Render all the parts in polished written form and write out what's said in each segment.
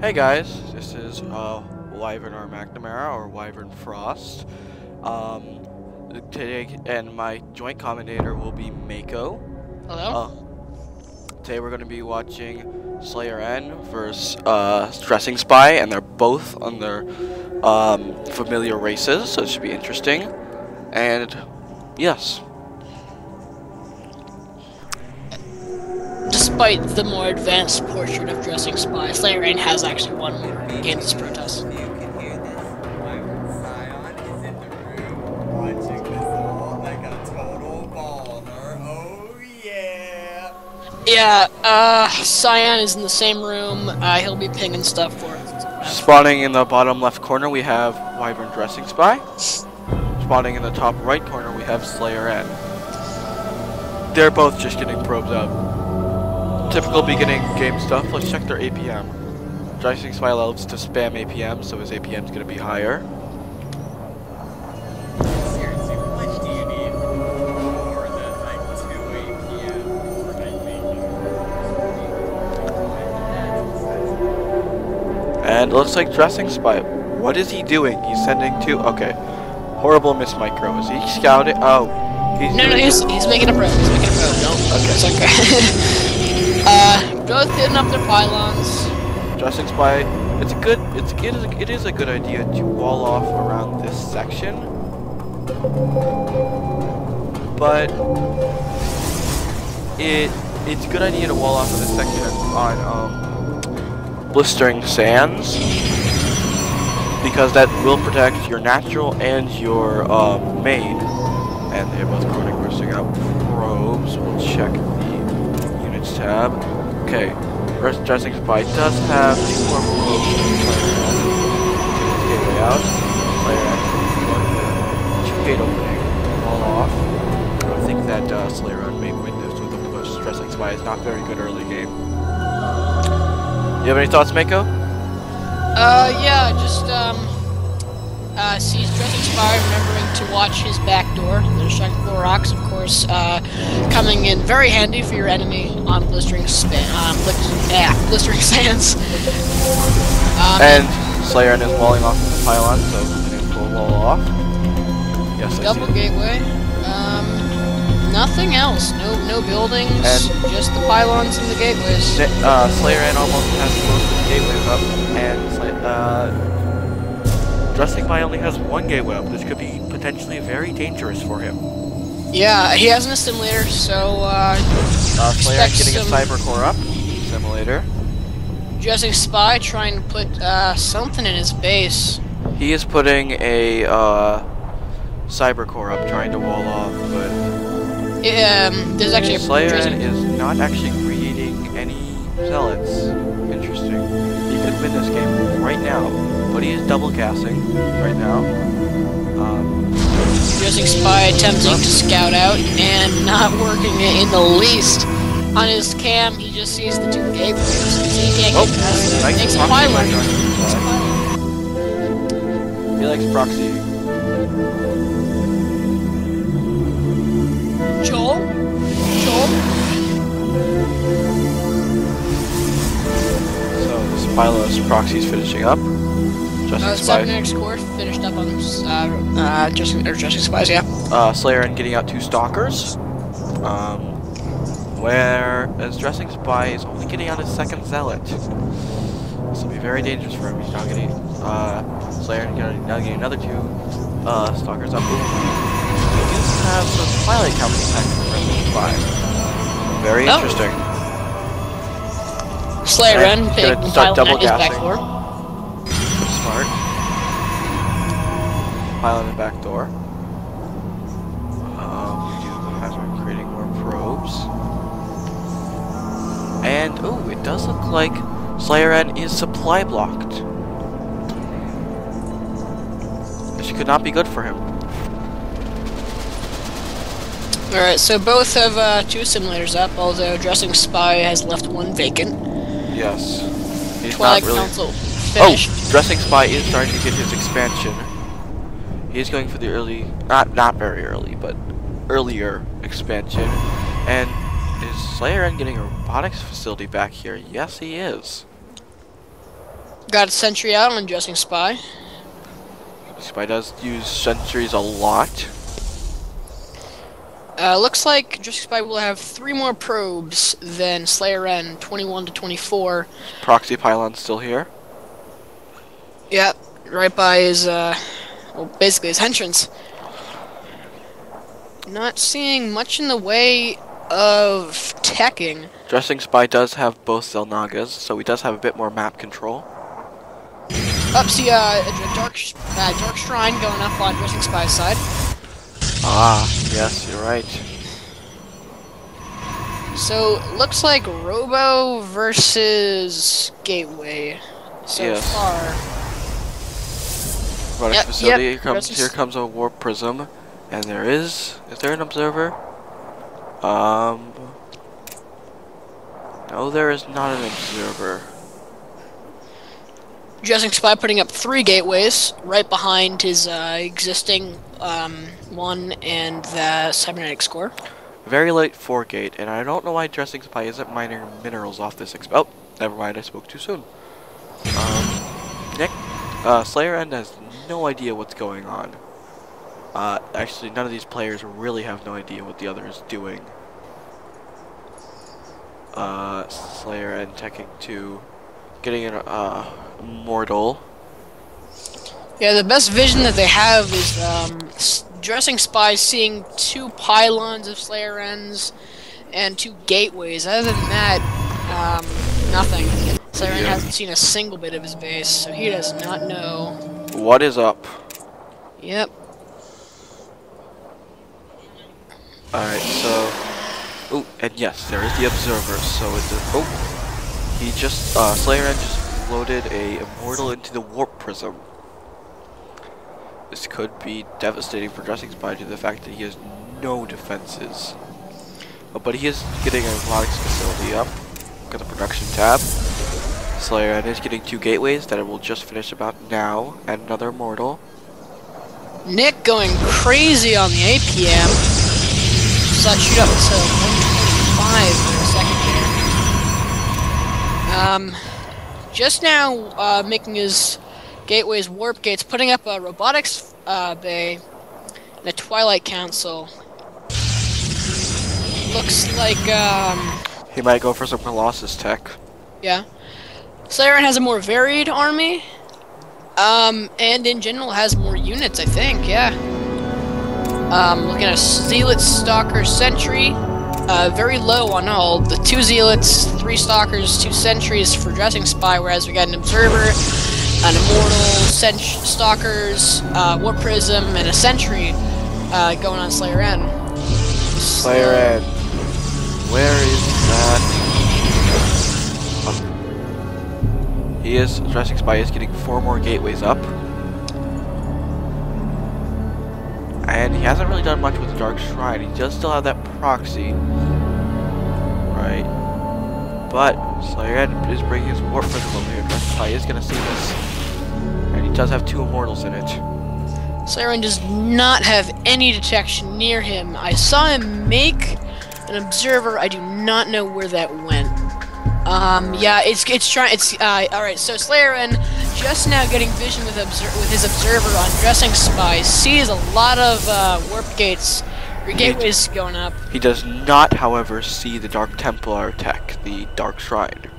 Hey guys, this is Wyvern R. McNamara or Wyvern Frost. Today, and my joint commentator will be Mako. Hello? Today we're going to be watching SlayerN versus DressingSpy, and they're both on their familiar races, so it should be interesting. And yes. Despite the more advanced portrait of DressingSpy, SlayerN has actually won more games as protoss. You can hear this. SlayerN is in the room watching this all like a total baller. Oh yeah! Yeah, Cyan is in the same room. He'll be pinging stuff for us. Spawning in the bottom left corner we have Wyvern DressingSpy. Spawning in the top right corner we have SlayerN. They're both just getting probes up. Typical beginning game stuff. Let's check their APM. DressingSpy loves to spam APM, so his APM is going to be higher. Seriously, what do you need more than like 2 APM for night making? And it looks like DressingSpy. What is he doing? He's sending two. Okay. Horrible miss micro. Is he scouting? Oh. He's making a probe. He's making a probe. No. Okay. It's okay. Both hitting up their pylons. DressingSpy. It is a good idea to wall off around this section. But it's a good idea to wall off in this section on blistering sands, because that will protect your natural and your main. And they're both running bursting out probes. We'll check the units tab. Okay, DressingSpy does have 2 more probes than SlayerN. Gateway out. SlayerN 2 gate opening. Wall off. I think that SlayerN may win this with a push. DressingSpy is not very good early game. You have any thoughts, Mako? Yeah, just, sees DressingSpy remembering to watch his back door. The destructible rocks, of course, coming in very handy for your enemy on blistering blistering sands. And SlayerN is walling off the pylon, so I'm going to wall off. Yes, I Double see. gateway. Nothing else. No buildings. And just the pylons and the gateways. SlayerN almost has both of the gateways up, and DressingSpy only has 1 gateway up. This could be potentially very dangerous for him. Yeah, he has an assimilator, so SlayerN getting a cyber core up. Assimilator. DressingSpy trying to put something in his base. He is putting a cyber core up, trying to wall off, but There's actually a SlayerN is not actually creating any zealots. Interesting. He could win this game right now, but he is double gassing right now. DressingSpy attempting to scout out and not working in the least. On his cam, he just sees the 2 gateways. He can't get past it. Nice Makes a proxy pylon. by He likes proxy. Joel? So this Pylos proxy's finishing up. DressingSpy. 7x core finished up on DressingSpy's, yeah. SlayerN getting out 2 stalkers. Whereas DressingSpy is only getting out his 2nd zealot. This will be very dangerous for him. He's now getting SlayerN now getting another 2 stalkers up. Ooh. We do have some Twilight counting attack from DressingSpy. Very interesting. SlayerN Gonna taking start double pylon at his back gassing. door. Smart. Pylon and back door. We do have him creating more probes. And, oh, it does look like SlayerN is supply blocked. This could not be good for him. Alright, so both have 2 simulators up, although DressingSpy has left 1 vacant. Yes. He's Twilight not really... Council finished. Oh! DressingSpy is starting to get his expansion. He's going for the early... Not very early, but earlier expansion. And is SlayerN getting a robotics facility back here? Yes, he is. Got a sentry out on DressingSpy. Spy does use sentries a lot. Looks like DressingSpy will have 3 more probes than SlayerN, 21 to 24. Proxy pylon's still here. Yep, right by his, well, basically his entrance. Not seeing much in the way of teching. DressingSpy does have both Zelnagas, so he does have a bit more map control. Up, see a dark shrine going up on DressingSpy's side. Ah, yes, you're right. So, looks like Robo versus Gateway so Yes. far. Robotics facility, yep. here comes a warp prism, and is there an observer? No, there is not an observer. DressingSpy putting up 3 gateways right behind his existing one and the cybernetic score. Very late 4 gate, and I don't know why DressingSpy isn't mining minerals off this oh, never mind, I spoke too soon. Nick, SlayerN has no idea what's going on. Actually, none of these players really have no idea what the other is doing. SlayerN teching to getting an mortal. Yeah, the best vision that they have is DressingSpy seeing 2 pylons of SlayerNs and 2 gateways. Other than that, nothing. SlayerN hasn't seen a single bit of his base, so he does not know. What is up? Yep. Alright, so... Oh, and yes, there is the observer, so it's a... Oh! He just, SlayerN just loaded a immortal into the warp prism. This could be devastating for DressingSpy due to the fact that he has no defenses. But he is getting a robotics facility up. Got the production tab. SlayerN is getting 2 gateways that it will just finish about now, and another immortal. Nick going crazy on the APM. Saw it shoot up to 125 for a second there. Just now making his gateways warp gates, putting up a robotics bay and a Twilight Council. Looks like He might go for some Colossus tech. yeah. SlayerN has a more varied army, and in general has more units, I think, yeah. Looking at a Zealot, Stalker, Sentry, very low on all. The 2 Zealots, 3 Stalkers, 2 Sentries for DressingSpy, whereas we got an Observer, an Immortal, Stalkers, Warp Prism, and a Sentry going on SlayerN. SlayerN, where is that? He is, DressingSpy is getting 4 more gateways up. And he hasn't really done much with the Dark Shrine. He does still have that proxy. Right. But SlayerN is bringing his warp prism over here. DressingSpy is going to see this. And he does have 2 immortals in it. SlayerN does not have any detection near him. I saw him make an observer. I do not know where that went. Yeah, it's alright, so SlayerN just now getting vision with his observer on DressingSpy, sees a lot of warp gates, or gateways going up. He does not, however, see the Dark Templar tech, the Dark Shrine.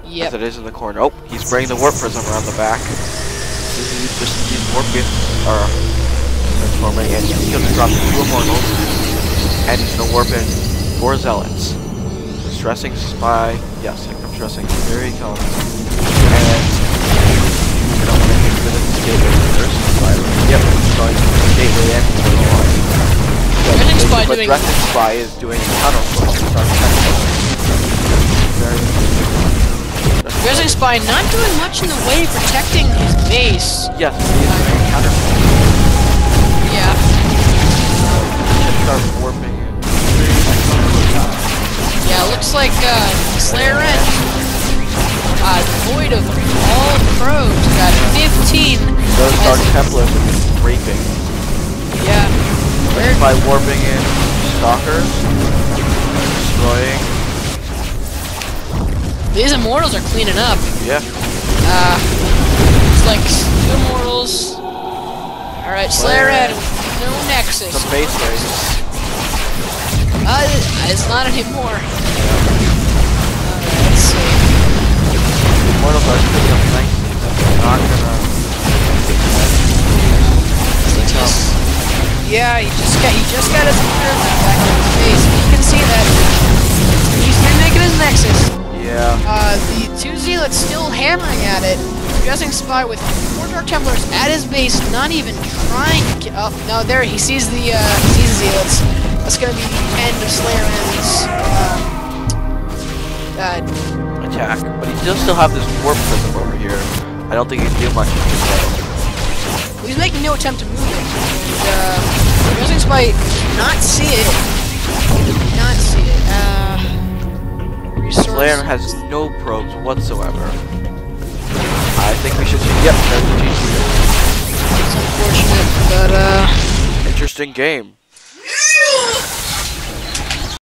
Yep. As it is in the corner. Oh, he's bringing the warp prism around the back. These warp gates are transforming, and he's going to drop 2 immortals, and he's going to warp in 4 zealots. DressingSpy, yes, here comes Dressing. Here he comes. And you don't want to hit this gateway first. Yep, going to the gateway and the line. But DressingSpy is doing a tunnel for DressingSpy not doing much in the way of protecting his base. Yes, he is doing counter. Yeah. Just start warping it. Yeah, looks like SlayerN, devoid of all probes, got 15. Those Dark Templars are raping. Yeah. By warping in Stalkers, destroying. These Immortals are cleaning up. Yeah. It's like 2 immortals. Alright, SlayerN with no nexus. Some base race. It's not anymore. Alright, let's see. Immortals are picking up nicely, but they're not gonna. Yeah, he just got his pyramid back in his face. You can see that he's remaking his nexus. Yeah. The 2 zealots still hammering at it. DressingSpy with 4 Dark Templars at his base, not even trying to kill. Oh no, there he sees the zealots. That's gonna be the end of SlayerN's attack, but he does still have this warp prism over here. I don't think he can do much with it though. He's making no attempt to move it. And DressingSpy did not see it. Did not see it. SlayerN has no probes whatsoever. I think we should. Yep, there's the GG. It's unfortunate, but Interesting game.